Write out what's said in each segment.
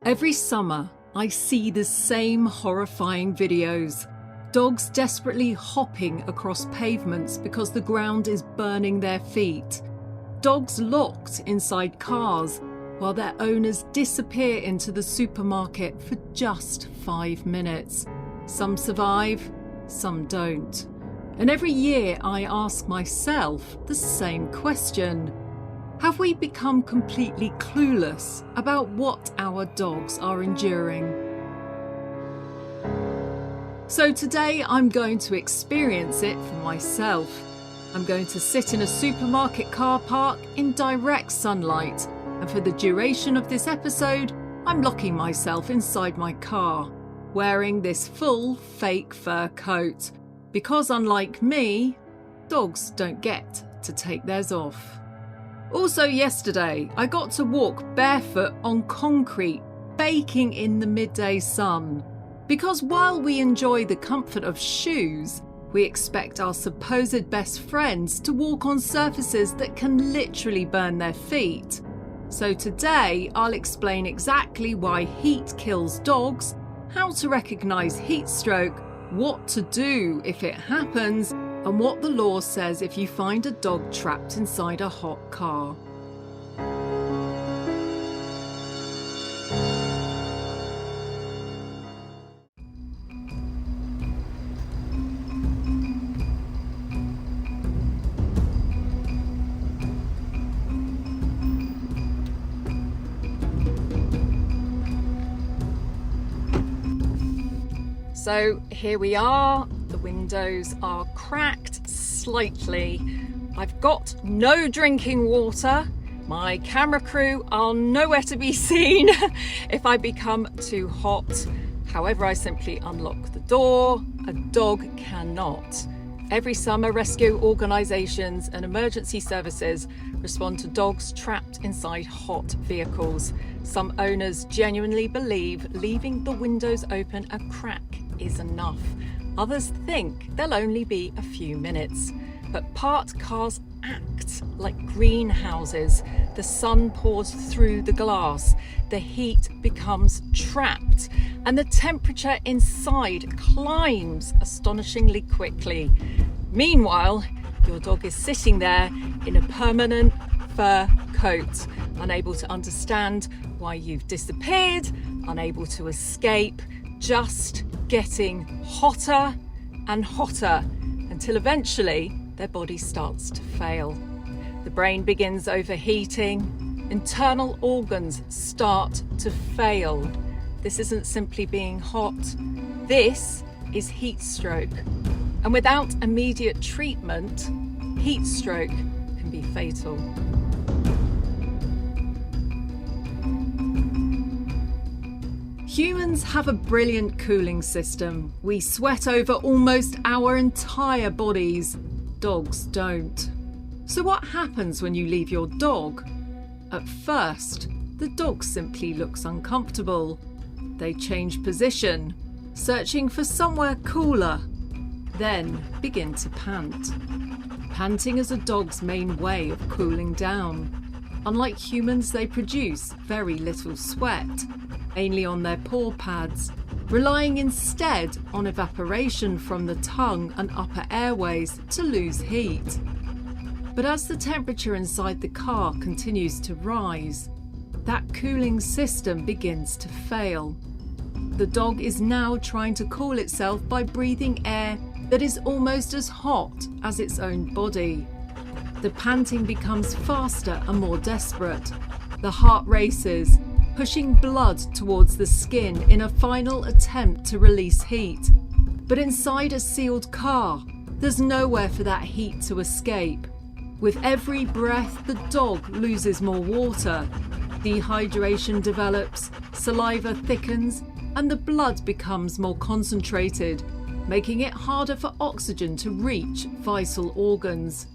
Every summer, I see the same horrifying videos. Dogs desperately hopping across pavements because the ground is burning their feet. Dogs locked inside cars while their owners disappear into the supermarket for just 5 minutes. Some survive, some don't. And every year I ask myself the same question. Have we become completely clueless about what our dogs are enduring? So today I'm going to experience it for myself. I'm going to sit in a supermarket car park in direct sunlight, and for the duration of this episode, I'm locking myself inside my car, wearing this full fake fur coat, because unlike me, dogs don't get to take theirs off. Also yesterday, I got to walk barefoot on concrete, baking in the midday sun. Because while we enjoy the comfort of shoes, we expect our supposed best friends to walk on surfaces that can literally burn their feet. So today, I'll explain exactly why heat kills dogs, how to recognise heat stroke, what to do if it happens, and what the law says if you find a dog trapped inside a hot car. So here we are, the windows are cracked slightly. I've got no drinking water. My camera crew are nowhere to be seen if I become too hot. However, I simply unlock the door. A dog cannot. Every summer, rescue organisations and emergency services respond to dogs trapped inside hot vehicles. Some owners genuinely believe leaving the windows open a crack is enough. Others think they'll only be a few minutes. But parked cars act like greenhouses. The sun pours through the glass, the heat becomes trapped, and the temperature inside climbs astonishingly quickly. Meanwhile, your dog is sitting there in a permanent fur coat, unable to understand why you've disappeared, unable to escape, just getting hotter and hotter until eventually their body starts to fail. The brain begins overheating, internal organs start to fail. This isn't simply being hot, this is heat stroke. And without immediate treatment, heat stroke can be fatal. Humans have a brilliant cooling system. We sweat over almost our entire bodies. Dogs don't. So what happens when you leave your dog? At first, the dog simply looks uncomfortable. They change position, searching for somewhere cooler, then begin to pant. Panting is a dog's main way of cooling down. Unlike humans, they produce very little sweat, mainly on their paw pads, relying instead on evaporation from the tongue and upper airways to lose heat. But as the temperature inside the car continues to rise, that cooling system begins to fail. The dog is now trying to cool itself by breathing air that is almost as hot as its own body. The panting becomes faster and more desperate. The heart races, pushing blood towards the skin in a final attempt to release heat. But inside a sealed car, there's nowhere for that heat to escape. With every breath, the dog loses more water. Dehydration develops, saliva thickens, and the blood becomes more concentrated, making it harder for oxygen to reach vital organs.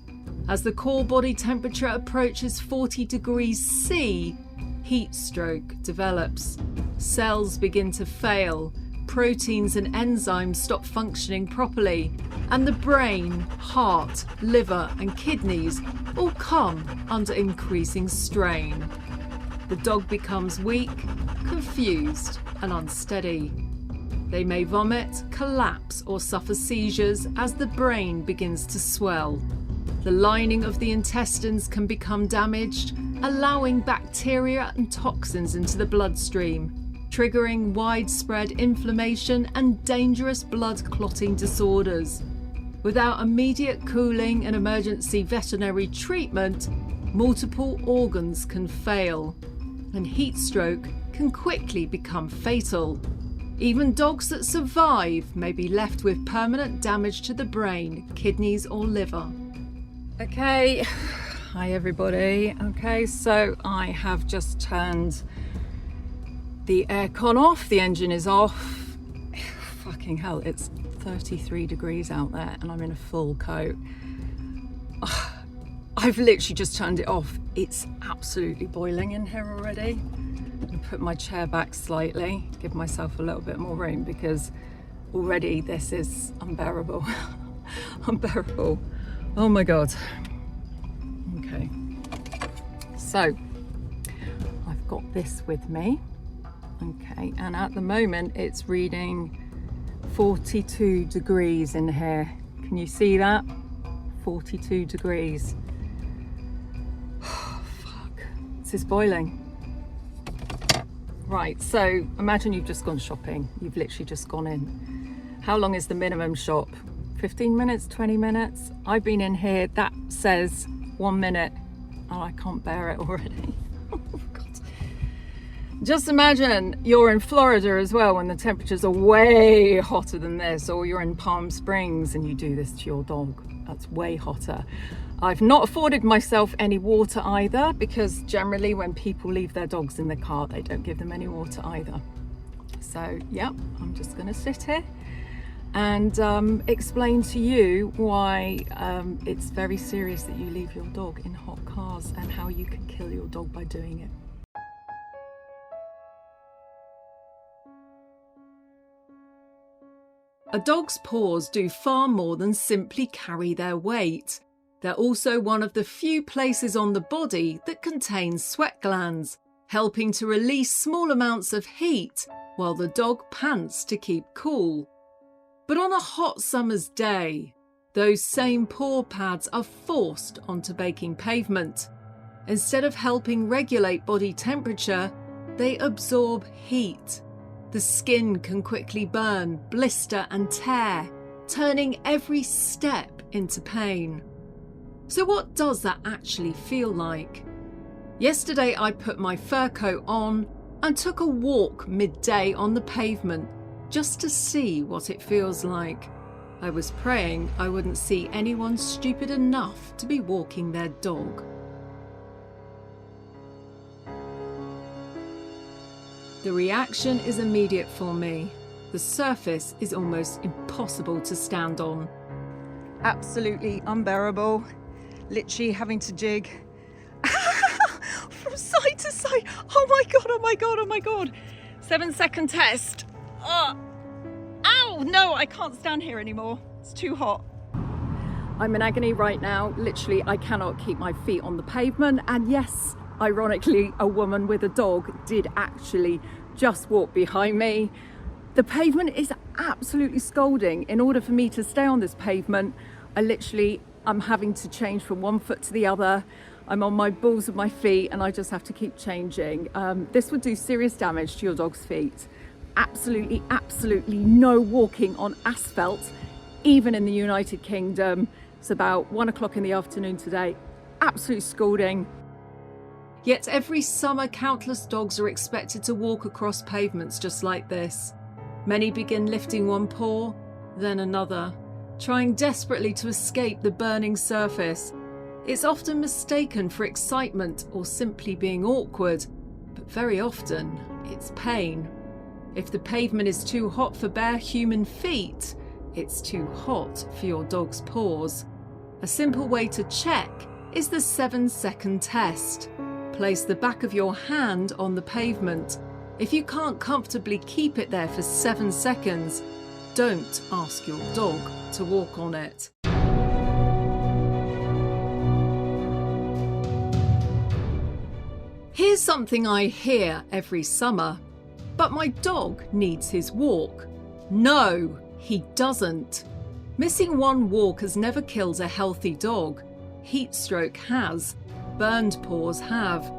As the core body temperature approaches 40 degrees C, heat stroke develops. Cells begin to fail, proteins and enzymes stop functioning properly, and the brain, heart, liver and kidneys all come under increasing strain. The dog becomes weak, confused, and unsteady. They may vomit, collapse, or suffer seizures as the brain begins to swell. The lining of the intestines can become damaged, allowing bacteria and toxins into the bloodstream, triggering widespread inflammation and dangerous blood clotting disorders. Without immediate cooling and emergency veterinary treatment, multiple organs can fail, and heat stroke can quickly become fatal. Even dogs that survive may be left with permanent damage to the brain, kidneys, or liver. Okay, hi everybody. Okay, so I have just turned the aircon off, the engine is off. Fucking hell, it's 33 degrees out there and I'm in a full coat. I've literally just turned it off. It's absolutely boiling in here already. I put my chair back slightly to give myself a little bit more room because already this is unbearable. Unbearable. Oh my God. Okay. So I've got this with me. Okay, and at the moment it's reading 42 degrees in here. Can you see that? 42 degrees. Oh, fuck. This is boiling. Right, so imagine you've just gone shopping. You've literally just gone in. How long is the minimum shop? 15 minutes, 20 minutes? I've been in here, that says 1 minute. Oh, I can't bear it already. Oh, God. Just imagine you're in Florida as well when the temperatures are way hotter than this, or you're in Palm Springs and you do this to your dog. That's way hotter. I've not afforded myself any water either because generally when people leave their dogs in the car, they don't give them any water either. So, yeah, I'm just going to sit here and explain to you why it's very serious that you leave your dog in hot cars and how you can kill your dog by doing it. A dog's paws do far more than simply carry their weight. They're also one of the few places on the body that contains sweat glands, helping to release small amounts of heat while the dog pants to keep cool. But on a hot summer's day, those same paw pads are forced onto baking pavement. Instead of helping regulate body temperature, they absorb heat. The skin can quickly burn, blister and tear, turning every step into pain. So what does that actually feel like? Yesterday I put my fur coat on and took a walk midday on the pavement just to see what it feels like. I was praying I wouldn't see anyone stupid enough to be walking their dog. The reaction is immediate for me. The surface is almost impossible to stand on. Absolutely unbearable. Literally having to jig from side to side. Oh my God, oh my God, oh my God. 7-second test. Ow, no, I can't stand here anymore. It's too hot. I'm in agony right now. Literally, I cannot keep my feet on the pavement. And yes, ironically, a woman with a dog did actually just walk behind me. The pavement is absolutely scalding. In order for me to stay on this pavement, I'm having to change from one foot to the other. I'm on my balls of my feet and I just have to keep changing. This would do serious damage to your dog's feet. Absolutely, absolutely no walking on asphalt, even in the United Kingdom. It's about 1 o'clock in the afternoon today. Absolute scalding. Yet every summer, countless dogs are expected to walk across pavements just like this. Many begin lifting one paw, then another, trying desperately to escape the burning surface. It's often mistaken for excitement or simply being awkward, but very often it's pain. If the pavement is too hot for bare human feet, it's too hot for your dog's paws. A simple way to check is the 7-second test. Place the back of your hand on the pavement. If you can't comfortably keep it there for 7 seconds, don't ask your dog to walk on it. Here's something I hear every summer. But my dog needs his walk. No, he doesn't. Missing one walk has never killed a healthy dog. Heatstroke has. Burned paws have.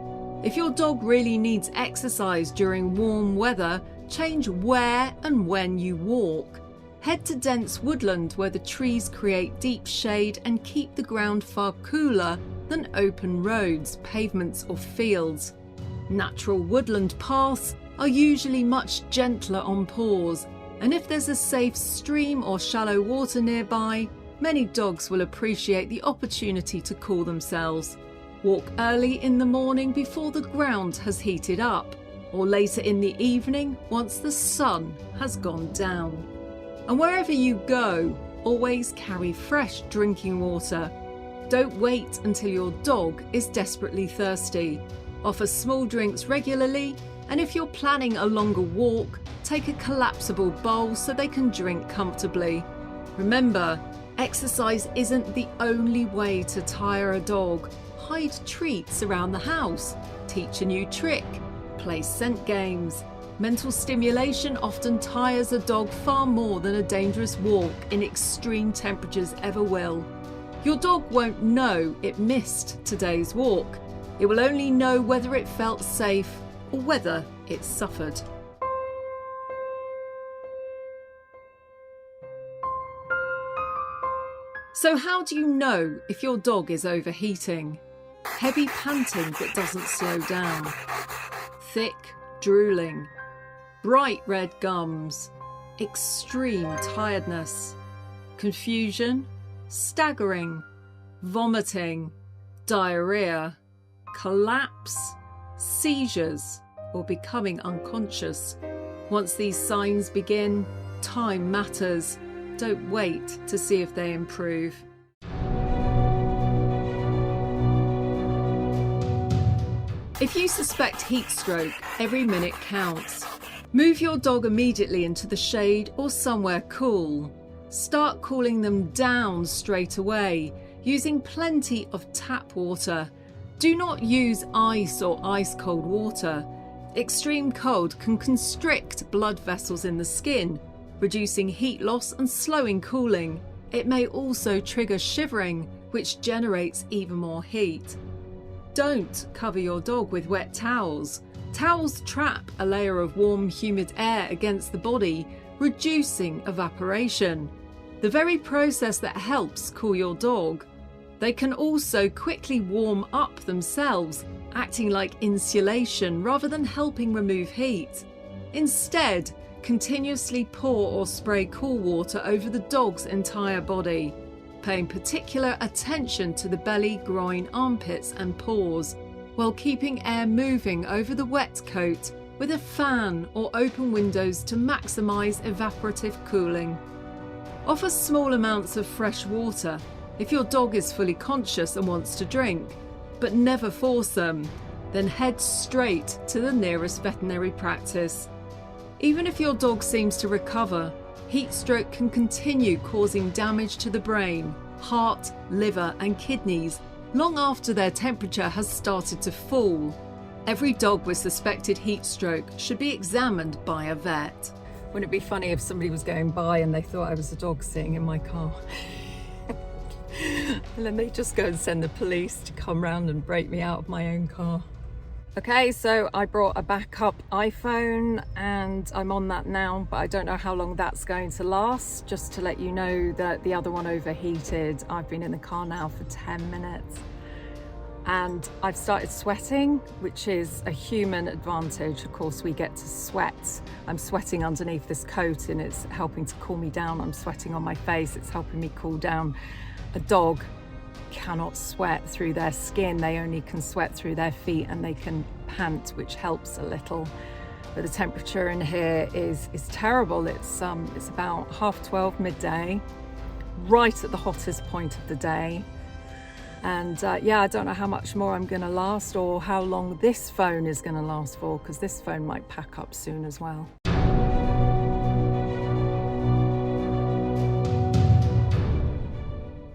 If your dog really needs exercise during warm weather, change where and when you walk. Head to dense woodland where the trees create deep shade and keep the ground far cooler than open roads, pavements or fields. Natural woodland paths are usually much gentler on paws, and if there's a safe stream or shallow water nearby, many dogs will appreciate the opportunity to cool themselves. Walk early in the morning before the ground has heated up, or later in the evening once the sun has gone down. And wherever you go, always carry fresh drinking water. Don't wait until your dog is desperately thirsty. Offer small drinks regularly, and if you're planning a longer walk, take a collapsible bowl so they can drink comfortably. Remember, exercise isn't the only way to tire a dog. Hide treats around the house, teach a new trick, play scent games. Mental stimulation often tires a dog far more than a dangerous walk in extreme temperatures ever will. Your dog won't know it missed today's walk. It will only know whether it felt safe or whether it suffered. So how do you know if your dog is overheating? Heavy panting that doesn't slow down. Thick drooling. Bright red gums. Extreme tiredness. Confusion. Staggering. Vomiting. Diarrhea. Collapse. Seizures, or becoming unconscious. Once these signs begin, time matters. Don't wait to see if they improve. If you suspect heat stroke, every minute counts. Move your dog immediately into the shade or somewhere cool. Start cooling them down straight away, using plenty of tap water. Do not use ice or ice-cold water. Extreme cold can constrict blood vessels in the skin, reducing heat loss and slowing cooling. It may also trigger shivering, which generates even more heat. Don't cover your dog with wet towels. Towels trap a layer of warm, humid air against the body, reducing evaporation, the very process that helps cool your dog. They can also quickly warm up themselves, acting like insulation rather than helping remove heat. Instead, continuously pour or spray cool water over the dog's entire body, paying particular attention to the belly, groin, armpits and paws, while keeping air moving over the wet coat with a fan or open windows to maximise evaporative cooling. Offer small amounts of fresh water if your dog is fully conscious and wants to drink, but never force them. Then head straight to the nearest veterinary practice. Even if your dog seems to recover, heat stroke can continue causing damage to the brain, heart, liver and kidneys long after their temperature has started to fall. Every dog with suspected heat stroke should be examined by a vet. Wouldn't it be funny if somebody was going by and they thought I was a dog sitting in my car? And then they just go and send the police to come round and break me out of my own car. Okay, so I brought a backup iPhone and I'm on that now, but I don't know how long that's going to last. Just to let you know that the other one overheated. I've been in the car now for 10 minutes and I've started sweating, which is a human advantage. Of course, we get to sweat. I'm sweating underneath this coat and it's helping to cool me down. I'm sweating on my face, it's helping me cool down. A dog cannot sweat through their skin, they only can sweat through their feet and they can pant, which helps a little. But the temperature in here is terrible. It's about 12:30 midday, right at the hottest point of the day. And yeah, I don't know how much more I'm gonna last or how long this phone is gonna last for, because this phone might pack up soon as well.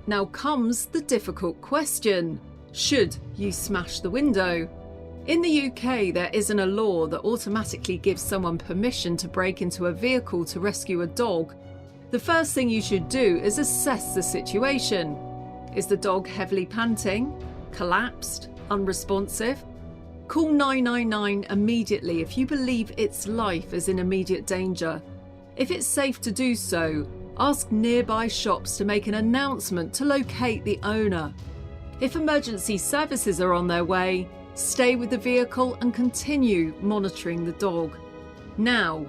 Now comes the difficult question. Should you smash the window? In the UK, there isn't a law that automatically gives someone permission to break into a vehicle to rescue a dog. The first thing you should do is assess the situation. Is the dog heavily panting, collapsed, unresponsive? Call 999 immediately if you believe its life is in immediate danger. If it's safe to do so, ask nearby shops to make an announcement to locate the owner. If emergency services are on their way, stay with the vehicle and continue monitoring the dog. Now,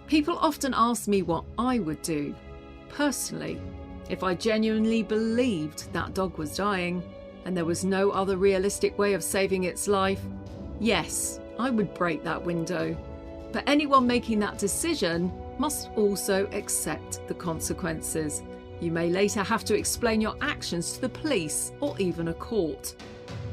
people often ask me what I would do. Personally, if I genuinely believed that dog was dying and there was no other realistic way of saving its life, yes, I would break that window. But anyone making that decision must also accept the consequences. You may later have to explain your actions to the police or even a court.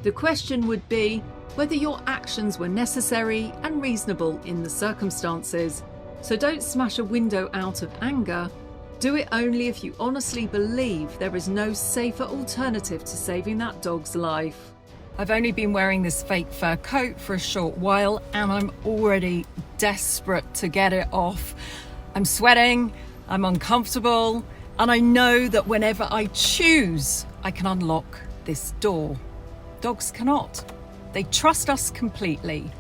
The question would be whether your actions were necessary and reasonable in the circumstances. So don't smash a window out of anger. Do it only if you honestly believe there is no safer alternative to saving that dog's life. I've only been wearing this fake fur coat for a short while and I'm already desperate to get it off. I'm sweating, I'm uncomfortable, and I know that whenever I choose, I can unlock this door. Dogs cannot. They trust us completely.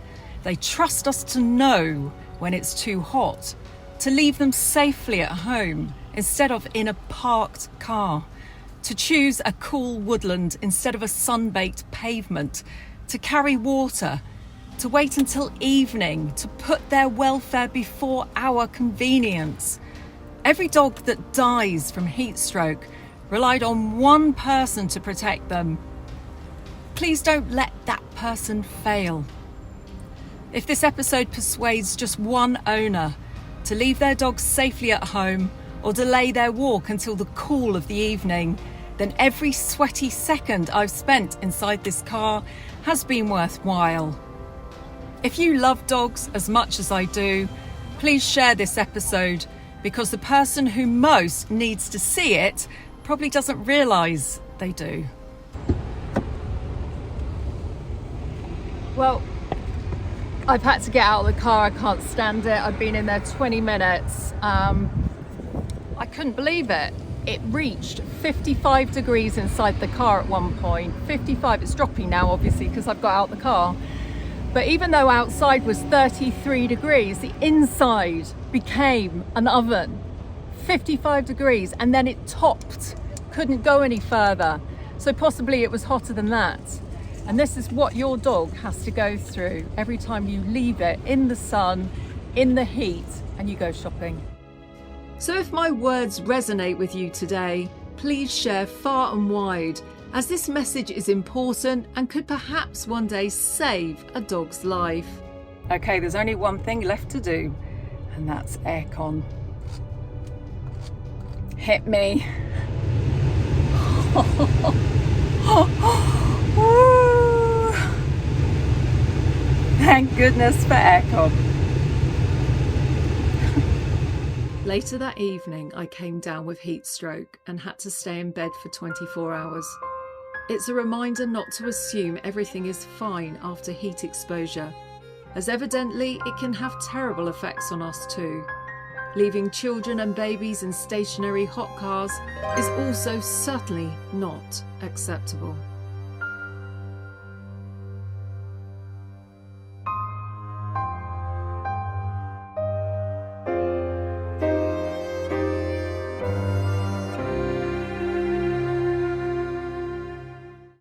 They trust us to know when it's too hot, to leave them safely at home instead of in a parked car, to choose a cool woodland instead of a sun-baked pavement, to carry water, to wait until evening, to put their welfare before our convenience. Every dog that dies from heatstroke relied on one person to protect them. Please don't let that person fail. If this episode persuades just one owner to leave their dog safely at home or delay their walk until the cool of the evening, then every sweaty second I've spent inside this car has been worthwhile. If you love dogs as much as I do, please share this episode because the person who most needs to see it probably doesn't realise they do. Well, I've had to get out of the car. I can't stand it. I've been in there 20 minutes. I couldn't believe it. It reached 55 degrees inside the car at one point. 55, it's dropping now obviously because I've got out the car. But even though outside was 33 degrees, the inside became an oven. 55 degrees, and then it topped. Couldn't go any further. So possibly it was hotter than that. And this is what your dog has to go through every time you leave it in the sun, in the heat, and you go shopping. So if my words resonate with you today, please share far and wide, as this message is important and could perhaps one day save a dog's life. Okay, there's only one thing left to do, and that's aircon. Hit me. Thank goodness for aircon. Later that evening, I came down with heat stroke and had to stay in bed for 24 hours. It's a reminder not to assume everything is fine after heat exposure, as evidently it can have terrible effects on us too. Leaving children and babies in stationary hot cars is also certainly not acceptable.